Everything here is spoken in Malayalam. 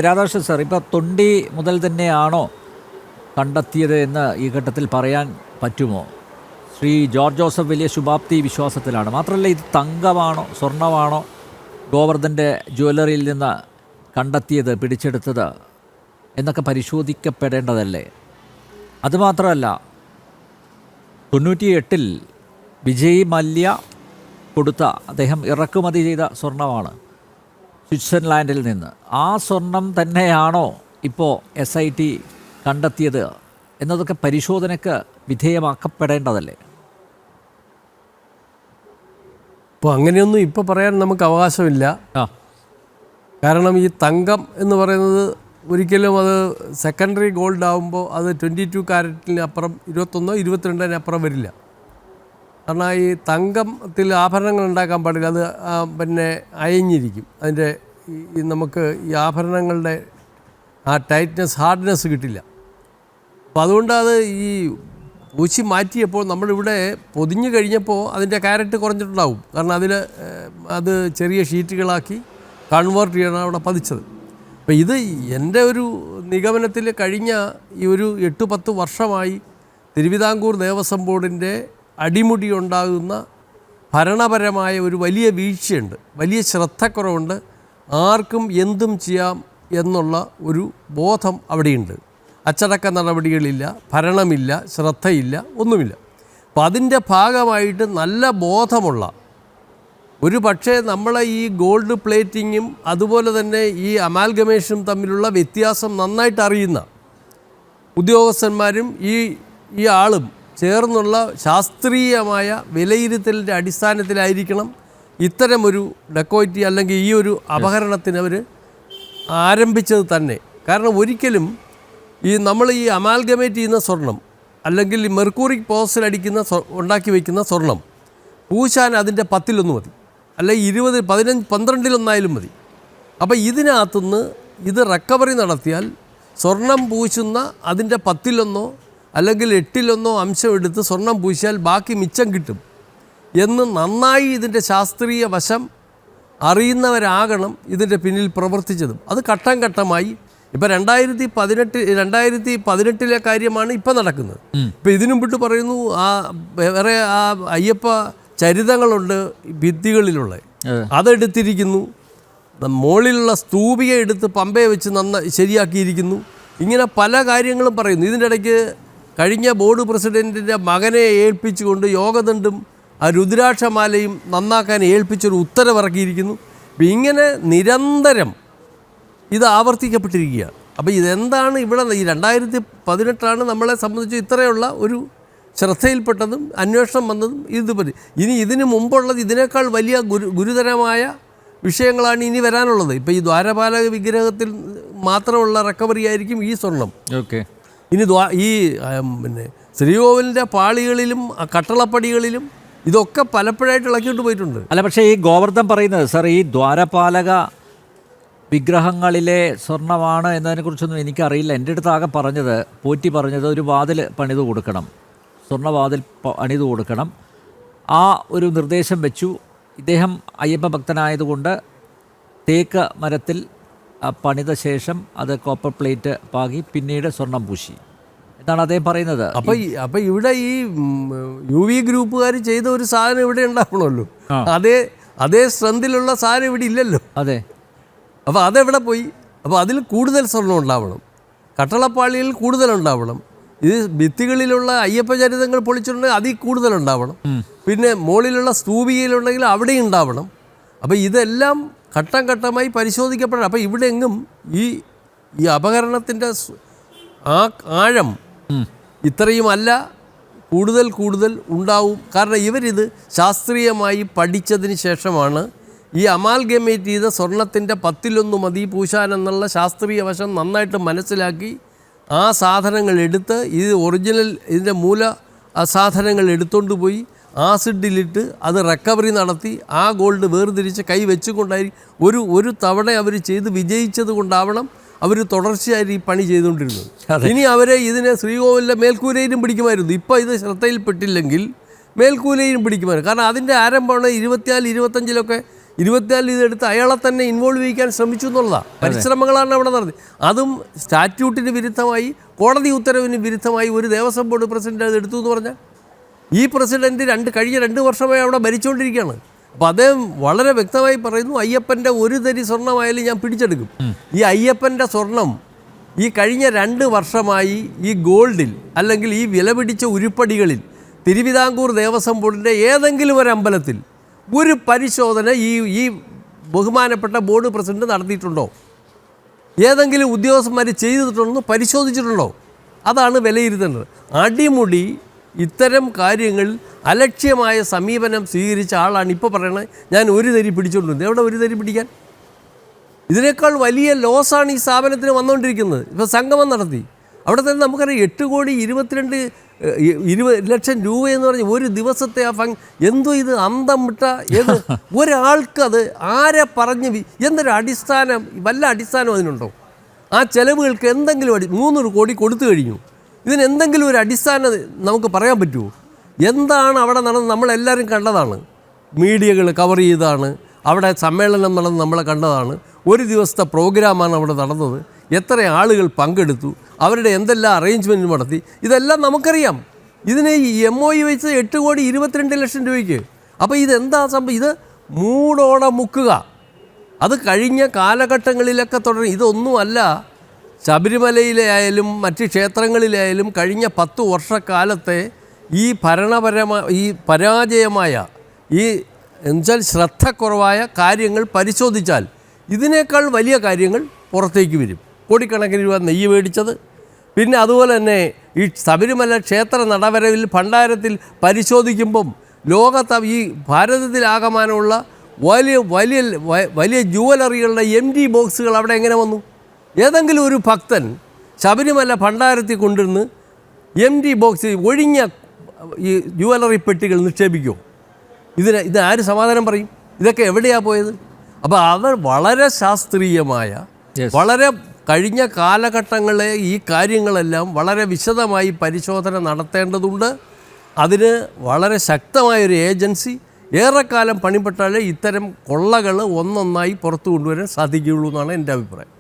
രാധാകൃഷ്ണൻ സാർ, ഇപ്പോൾ തൊണ്ടി മുതൽ തന്നെയാണോ കണ്ടെത്തിയത് എന്ന് ഈ ഘട്ടത്തിൽ പറയാൻ പറ്റുമോ? ശ്രീ ജോർജ് ജോസഫ് വലിയ ശുഭാപ്തി വിശ്വാസത്തിലാണ്. മാത്രമല്ല, ഇത് തങ്കമാണോ സ്വർണമാണോ ഗോവർദ്ധൻ്റെ ജ്വല്ലറിയിൽ നിന്ന് കണ്ടെത്തിയത്, പിടിച്ചെടുത്തത് എന്നൊക്കെ പരിശോധിക്കപ്പെടേണ്ടതല്ലേ? അതുമാത്രമല്ല, 98-ൽ വിജയ് മല്യ കൊടുത്ത, അദ്ദേഹം ഇറക്കുമതി ചെയ്ത സ്വർണമാണ് സ്വിറ്റ്സർലാൻഡിൽ നിന്ന്. ആ സ്വർണം തന്നെയാണോ ഇപ്പോൾ SIT കണ്ടെത്തിയത് എന്നതൊക്കെ പരിശോധനയ്ക്ക് വിധേയമാക്കപ്പെടേണ്ടതല്ലേ? ഇപ്പോൾ അങ്ങനെയൊന്നും ഇപ്പോൾ പറയാൻ നമുക്ക് അവകാശമില്ല. കാരണം ഈ തങ്കം എന്ന് പറയുന്നത് ഒരിക്കലും അത് സെക്കൻഡറി ഗോൾഡ് ആകുമ്പോൾ അത് 22 കാരറ്റിന് അപ്പുറം 21-22 അപ്പുറം വരില്ല. കാരണം ഈ തങ്കത്തിൽ ആഭരണങ്ങൾ ഉണ്ടാക്കാൻ പാടില്ല, അത് പിന്നെ അയഞ്ഞിരിക്കും. അതിൻ്റെ ഈ നമുക്ക് ഈ ആഭരണങ്ങളുടെ ആ ടൈറ്റ്നെസ്, ഹാർഡ്നെസ് കിട്ടില്ല. അപ്പോൾ അതുകൊണ്ട് അത് ഈ പൂശി മാറ്റിയപ്പോൾ നമ്മളിവിടെ പൊതിഞ്ഞു കഴിഞ്ഞപ്പോൾ അതിൻ്റെ കാരറ്റ് കുറഞ്ഞിട്ടുണ്ടാവും. കാരണം അത് ചെറിയ ഷീറ്റുകളാക്കി കൺവേർട്ട് ചെയ്യണം അവിടെ പതിച്ചത്. അപ്പോൾ ഇത് എൻ്റെ ഒരു നിഗമനത്തിൽ കഴിഞ്ഞ ഈ ഒരു 8-10 വർഷമായി തിരുവിതാംകൂർ ദേവസ്വം ബോർഡിൻ്റെ അടിമുടി ഉണ്ടാകുന്ന ഭരണപരമായ ഒരു വലിയ വീഴ്ചയുണ്ട്, വലിയ ശ്രദ്ധക്കുറവുണ്ട്. ആർക്കും എന്തും ചെയ്യാം എന്നുള്ള ഒരു ബോധം അവിടെയുണ്ട്. അച്ചടക്ക നടപടികളില്ല, ഭരണമില്ല, ശ്രദ്ധയില്ല, ഒന്നുമില്ല. അപ്പം അതിൻ്റെ ഭാഗമായിട്ട് നല്ല ബോധമുള്ള ഒരു പക്ഷേ നമ്മളെ ഈ ഗോൾഡ് പ്ലേറ്റിങ്ങും അതുപോലെ തന്നെ ഈ അമാൽഗമേഷനും തമ്മിലുള്ള വ്യത്യാസം നന്നായിട്ട് അറിയുന്ന ഉദ്യോഗസ്ഥന്മാരും ഈ ആളും ചേർന്നുള്ള ശാസ്ത്രീയമായ വിലയിരുത്തലിൻ്റെ അടിസ്ഥാനത്തിലായിരിക്കണം ഇത്തരമൊരു ഡെക്കോയിറ്റി അല്ലെങ്കിൽ ഈ ഒരു അപഹരണത്തിന് അവർ ആരംഭിച്ചത് തന്നെ. കാരണം ഒരിക്കലും നമ്മൾ ഈ അമാൽഗമേറ്റ് ചെയ്യുന്ന സ്വർണം അല്ലെങ്കിൽ മെർക്കൂറിക് പോസിലടിക്കുന്ന ഉണ്ടാക്കി വയ്ക്കുന്ന സ്വർണം പൂശാൻ അതിൻ്റെ 10-1 മതി, അല്ലെങ്കിൽ 20, 15, 12 മതി. അപ്പോൾ ഇതിനകത്തുനിന്ന് ഇത് റിക്കവറി നടത്തിയാൽ സ്വർണം പൂശുന്ന അതിൻ്റെ 10 അല്ലെങ്കിൽ 8 അംശം എടുത്ത് സ്വർണം പൂശിയാൽ ബാക്കി മിച്ചം കിട്ടും എന്ന് നന്നായി ഇതിൻ്റെ ശാസ്ത്രീയ വശം അറിയുന്നവരാകണം ഇതിൻ്റെ പിന്നിൽ പ്രവർത്തിച്ചതും. അത് ഘട്ടം ഘട്ടമായി ഇപ്പോൾ 2018 കാര്യമാണ് ഇപ്പം നടക്കുന്നത്. ഇപ്പം ഇതിനു മുമ്പിട്ട് പറയുന്നു വേറെ അയ്യപ്പ ചരിതങ്ങളുണ്ട് ഭിത്തികളിലുള്ള, അതെടുത്തിരിക്കുന്നു. മുകളിലുള്ള സ്തൂപിക എടുത്ത് പമ്പയെ വെച്ച് ശരിയാക്കിയിരിക്കുന്നു. ഇങ്ങനെ പല കാര്യങ്ങളും പറയുന്നു. ഇതിൻ്റെ ഇടയ്ക്ക് കഴിഞ്ഞ ബോർഡ് പ്രസിഡൻറ്റിൻ്റെ മകനെ ഏൽപ്പിച്ചുകൊണ്ട് യോഗദണ്ഡും ആ രുദ്രാക്ഷമാലയും നന്നാക്കാൻ ഏൽപ്പിച്ചൊരു ഉത്തരവിറക്കിയിരിക്കുന്നു. ഇങ്ങനെ നിരന്തരം ഇത് ആവർത്തിക്കപ്പെട്ടിരിക്കുകയാണ്. അപ്പോൾ ഇതെന്താണ് ഇവിടെ ഈ 2018 നമ്മളെ സംബന്ധിച്ച് ഇത്രയുള്ള ഒരു ശ്രദ്ധയിൽപ്പെട്ടതും അന്വേഷണം വന്നതും ഇതുപറ്റി. ഇനി ഇതിന് മുമ്പുള്ളത് ഇതിനേക്കാൾ വലിയ ഗുരുതരമായ വിഷയങ്ങളാണ് ഇനി വരാനുള്ളത്. ഇപ്പോൾ ഈ ദ്വാരപാലക വിഗ്രഹത്തിൽ മാത്രമുള്ള റിക്കവറി ആയിരിക്കും ഈ സ്വർണം. ഇനി ഈ പിന്നെ ശ്രീകോവിലിൻ്റെ പാളികളിലും കട്ടളപ്പടികളിലും ഇതൊക്കെ പലപ്പോഴായിട്ട് ഇളക്കിയിട്ട് പോയിട്ടുണ്ട്. അല്ല, പക്ഷേ ഈ ഗോവർദ്ധൻ പറയുന്നത് സാർ, ഈ ദ്വാരപാലക വിഗ്രഹങ്ങളിലെ സ്വർണ്ണമാണ് എന്നതിനെക്കുറിച്ചൊന്നും എനിക്കറിയില്ല. എൻ്റെ അടുത്ത് ആകെ പറഞ്ഞത്, പോറ്റി പറഞ്ഞത്, ഒരു വാതിൽ പണിത് കൊടുക്കണം, സ്വർണ്ണവാതിൽ പണിത് കൊടുക്കണം. ആ ഒരു നിർദ്ദേശം വെച്ചു. ഇദ്ദേഹം അയ്യപ്പ ഭക്തനായതുകൊണ്ട് തേക്ക് മരത്തിൽ പണിത ശേഷം അത് കോപ്പർ പ്ലേറ്റ് പാകി പിന്നീട് സ്വർണം പൂശി എന്നാണ് അദ്ദേഹം പറയുന്നത്. അപ്പോൾ ഇവിടെ ഈ UV ഗ്രൂപ്പുകാർ ചെയ്ത ഒരു സാധനം ഇവിടെ ഉണ്ടാവണമല്ലോ. അതേ സ്ട്രെങ്തിലുള്ള സാധനം ഇവിടെ ഇല്ലല്ലോ. അതെ. അപ്പോൾ അതെവിടെ പോയി? അപ്പോൾ അതിൽ കൂടുതൽ സ്വർണം ഉണ്ടാവണം, കട്ടളപ്പാളിയിൽ കൂടുതലുണ്ടാവണം. ഇത് ഭിത്തികളിലുള്ള അയ്യപ്പ ചരിതങ്ങൾ പൊളിച്ചിട്ടുണ്ടെങ്കിൽ അതിൽ കൂടുതലുണ്ടാവണം. പിന്നെ മുകളിലുള്ള സ്തൂപികയിലുണ്ടെങ്കിൽ അവിടെ ഉണ്ടാവണം. അപ്പോൾ ഇതെല്ലാം ഘട്ടം ഘട്ടമായി പരിശോധിക്കപ്പെടണം. അപ്പോൾ ഇവിടെ എങ്ങും ഈ അപഹരണത്തിൻ്റെ ആഴം ഇത്രയുമല്ല, കൂടുതൽ ഉണ്ടാവും. കാരണം ഇവരിത് ശാസ്ത്രീയമായി പഠിച്ചതിന് ശേഷമാണ് ഈ അമാൽഗമേറ്റ് ചെയ്ത സ്വർണത്തിൻ്റെ 10-1 മതി പൂശാൻ എന്നുള്ള ശാസ്ത്രീയ വശം നന്നായിട്ട് മനസ്സിലാക്കി ആ സാധനങ്ങൾ എടുത്ത് ഇതിൻ്റെ മൂല സാധനങ്ങൾ എടുത്തുകൊണ്ട് പോയി ആസിഡിലിട്ട് അത് റിക്കവറി നടത്തി ആ ഗോൾഡ് വേർതിരിച്ച് കൈ വെച്ചുകൊണ്ടായി ഒരു തവണ അവർ ചെയ്ത് വിജയിച്ചത് കൊണ്ടാവണം അവർ തുടർച്ചയായി ഈ പണി ചെയ്തുകൊണ്ടിരുന്നത്. ഇനി അവരെ ഇതിനെ ശ്രീകോവിലിലെ മേൽക്കൂരയിലും പിടിക്കുമായിരുന്നു. ഇപ്പോൾ ഇത് ശ്രദ്ധയിൽപ്പെട്ടില്ലെങ്കിൽ മേൽക്കൂരയിലും പിടിക്കുമായിരുന്നു. കാരണം അതിൻ്റെ ആരംഭമാണ് 24-25 24 ഇതെടുത്ത് അയാളെ തന്നെ ഇൻവോൾവ് ചെയ്യിക്കാൻ ശ്രമിച്ചു എന്നുള്ളതാണ്. പരിശ്രമങ്ങളാണ് അവിടെ നടന്നത്. അതും സ്റ്റാറ്റ്യൂട്ടിന് വിരുദ്ധമായി, കോടതി ഉത്തരവിന് വിരുദ്ധമായി ഒരു ദേവസ്വം ബോർഡ് പ്രസിഡന്റ് അത് എടുത്തു എന്ന് പറഞ്ഞാൽ ഈ പ്രസിഡന്റ് കഴിഞ്ഞ 2 വർഷമായി അവിടെ ഭരിച്ചുകൊണ്ടിരിക്കുകയാണ്. അപ്പോൾ അദ്ദേഹം വളരെ വ്യക്തമായി പറയുന്നു, അയ്യപ്പൻ്റെ ഒരു തരി സ്വർണ്ണമായാലും ഞാൻ പിടിച്ചെടുക്കും. ഈ അയ്യപ്പൻ്റെ സ്വർണം ഈ കഴിഞ്ഞ 2 വർഷമായി ഈ ഗോൾഡിൽ അല്ലെങ്കിൽ ഈ വിലപിടിച്ച ഉരുപ്പടികളിൽ തിരുവിതാംകൂർ ദേവസ്വം ബോർഡിൻ്റെ ഏതെങ്കിലും ഒരു അമ്പലത്തിൽ ഒരു പരിശോധന ഈ ബഹുമാനപ്പെട്ട ബോർഡ് പ്രസിഡന്റ് നടത്തിയിട്ടുണ്ടോ? ഏതെങ്കിലും ഉദ്യോഗസ്ഥന്മാർ ചെയ്തിട്ടുണ്ടോ, പരിശോധിച്ചിട്ടുണ്ടോ? അതാണ് വിലയിരുത്തേണ്ടത്. അടിമുടി ഇത്തരം കാര്യങ്ങളിൽ അലക്ഷ്യമായ സമീപനം സ്വീകരിച്ച ആളാണ് ഇപ്പോൾ പറയണത് ഞാൻ ഒരു തരി പിടിച്ചുകൊണ്ടിരുന്നത്. എവിടെ ഒരു തരി പിടിക്കാൻ? ഇതിനേക്കാൾ വലിയ ലോസാണ് ഈ സ്ഥാപനത്തിന് വന്നുകൊണ്ടിരിക്കുന്നത്. ഇപ്പോൾ സംഗമം നടത്തി, അവിടെ തന്നെ നമുക്കറിയാം 8,22,20,00,000 രൂപ എന്ന് പറഞ്ഞ് ഒരു ദിവസത്തെ ആ എന്തോ ഇത് അന്തം വിട്ട ഏത് ഒരാൾക്കത് ആരെ പറഞ്ഞ് എന്തൊരു അടിസ്ഥാനം, വല്ല അടിസ്ഥാനം അതിനുണ്ടോ? ആ ചെലവുകൾക്ക് എന്തെങ്കിലും 300 കോടി കൊടുത്തു കഴിഞ്ഞു. ഇതിനെന്തെങ്കിലും ഒരു അടിസ്ഥാനം നമുക്ക് പറയാൻ പറ്റുമോ? എന്താണ് അവിടെ നടന്നത്? നമ്മളെല്ലാവരും കണ്ടതാണ്, മീഡിയകൾ കവർ ചെയ്തതാണ്, അവിടെ സമ്മേളനം നടന്ന് നമ്മളെ കണ്ടതാണ്. ഒരു ദിവസത്തെ പ്രോഗ്രാമാണ് അവിടെ നടന്നത്. എത്ര ആളുകൾ പങ്കെടുത്തു, അവരുടെ എന്തെല്ലാം അറേഞ്ച്മെൻറ്റ് നടത്തി, ഇതെല്ലാം നമുക്കറിയാം. ഇതിന് ഈ MOU വെച്ച് 8,22,00,000 രൂപയ്ക്ക്. അപ്പോൾ ഇതെന്താ സംഭവം? ഇത് മൂടോടെ മുക്കുക. അത് കഴിഞ്ഞ കാലഘട്ടങ്ങളിലൊക്കെ തുടങ്ങി. ഇതൊന്നുമല്ല ശബരിമലയിലെ ആയാലും മറ്റ് ക്ഷേത്രങ്ങളിലായാലും കഴിഞ്ഞ 10 വർഷക്കാലത്തെ ഈ ഈ പരാജയമായ എന്നുവെച്ചാൽ ശ്രദ്ധക്കുറവായ കാര്യങ്ങൾ പരിശോധിച്ചാൽ ഇതിനേക്കാൾ വലിയ കാര്യങ്ങൾ പുറത്തേക്ക് വരും. കോടിക്കണക്കിന് രൂപ നെയ്യ് മേടിച്ചത്, പിന്നെ അതുപോലെ തന്നെ ഈ ശബരിമല ക്ഷേത്ര നടവരവിൽ ഭണ്ഡാരത്തിൽ പരിശോധിക്കുമ്പം ലോകത്ത് ഈ ഭാരതത്തിലാകമാനമുള്ള വലിയ വലിയ വലിയ ജുവലറികളുടെ MD ബോക്സുകൾ അവിടെ എങ്ങനെ വന്നു? ഏതെങ്കിലും ഒരു ഭക്തൻ ശബരിമല ഭണ്ഡാരത്തിൽ കൊണ്ടുവന്ന് MD ബോക്സ് ഒഴിഞ്ഞ ഈ ജുവലറി പെട്ടികൾ നിക്ഷേപിക്കുമോ? ഇത് ആര് സമാധാനം പറയും? ഇതൊക്കെ എവിടെയാണ് പോയത്? അപ്പോൾ അത് വളരെ ശാസ്ത്രീയമായ, വളരെ കഴിഞ്ഞ കാലഘട്ടങ്ങളിലെ ഈ കാര്യങ്ങളെല്ലാം വളരെ വിശദമായി പരിശോധന നടത്തേണ്ടതുണ്ട്. അതിന് വളരെ ശക്തമായൊരു ഏജൻസി ഏറെക്കാലം പണിപ്പെട്ടാലേ ഇത്തരം കൊള്ളകൾ ഒന്നൊന്നായി പുറത്തു കൊണ്ടുവരാൻ സാധിക്കുകയുള്ളൂ എന്നാണ് എൻ്റെ അഭിപ്രായം.